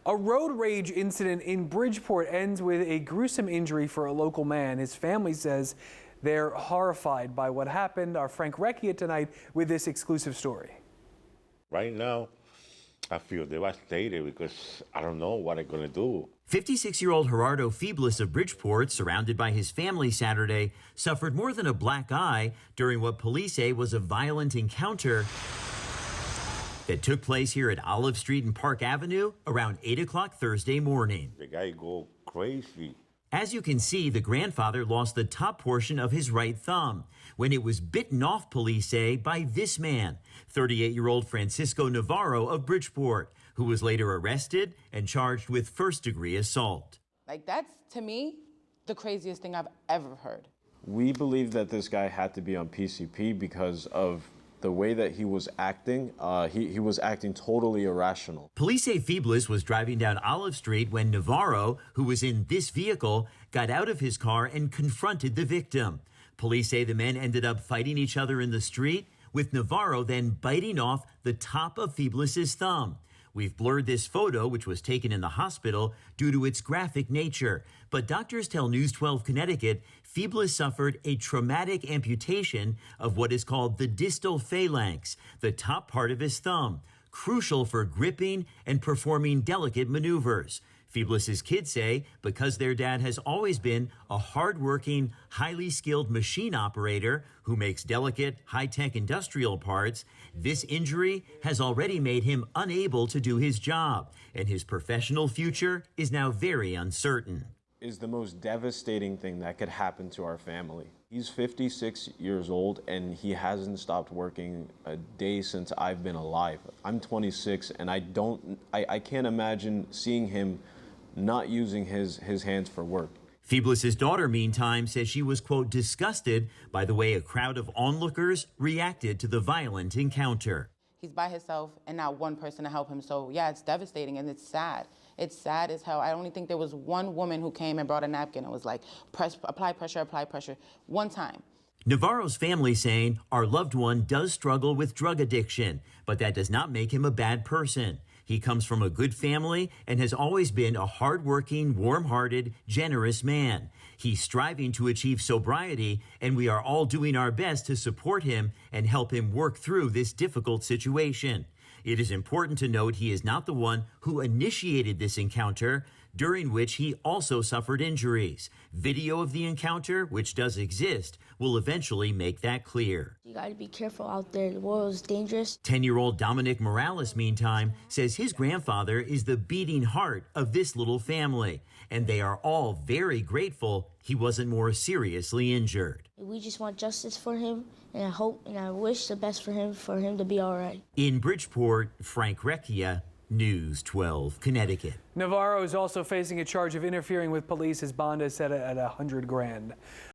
A road rage incident in Bridgeport ends with a gruesome injury for a local man. His family says they're horrified by what happened. Our Frank Recchia tonight with this exclusive story. Right now, I feel devastated because I don't know what I'm going to do. 56-year-old Gerardo Febles of Bridgeport, surrounded by his family Saturday, suffered more than a black eye during what police say was a violent encounter that took place here at Olive Street and Park Avenue around 8 o'clock Thursday morning. The guy go crazy. As you can see, the grandfather lost the top portion of his right thumb when it was bitten off, police say, by this man, 38-year-old Francisco Navarro of Bridgeport, who was later arrested and charged with first-degree assault. Like, that's, to me, the craziest thing I've ever heard. We believe that this guy had to be on PCP because of the way that he was acting. He was acting totally irrational. Police say Febles was driving down Olive Street when Navarro, who was in this vehicle, got out of his car and confronted the victim. Police say the men ended up fighting each other in the street, with Navarro then biting off the top of Febles' thumb. We've blurred this photo, which was taken in the hospital, due to its graphic nature. But doctors tell News 12 Connecticut Febles suffered a traumatic amputation of what is called the distal phalanx, the top part of his thumb, crucial for gripping and performing delicate maneuvers. Febles' kids say because their dad has always been a hardworking, highly skilled machine operator who makes delicate, high-tech industrial parts, this injury has already made him unable to do his job, and his professional future is now very uncertain. Is the most devastating thing that could happen to our family. He's 56 years old and he hasn't stopped working a day since I've been alive. I'm 26 and I can't imagine seeing him not using his hands for work. Febles' daughter, meantime, says she was, quote, disgusted by the way a crowd of onlookers reacted to the violent encounter. He's by himself and not one person to help him. So, yeah, it's devastating and it's sad. It's sad as hell. I only think there was one woman who came and brought a napkin and was like, apply pressure, one time. Navarro's family saying our loved one does struggle with drug addiction, but that does not make him a bad person. He comes from a good family and has always been a hardworking, warm-hearted, generous man. He's striving to achieve sobriety, and we are all doing our best to support him and help him work through this difficult situation. It is important to note he is not the one who initiated this encounter, during which he also suffered injuries. Video of the encounter, which does exist, will eventually make that clear. You gotta be careful out there. The world is dangerous. 10-year-old Dominic Morales, meantime, says his grandfather is the beating heart of this little family, and they are all very grateful he wasn't more seriously injured. We just want justice for him, and I hope and I wish the best for him to be all right. In Bridgeport, Frank Recchia, News 12, Connecticut. Navarro is also facing a charge of interfering with police. His bond is set at $100,000.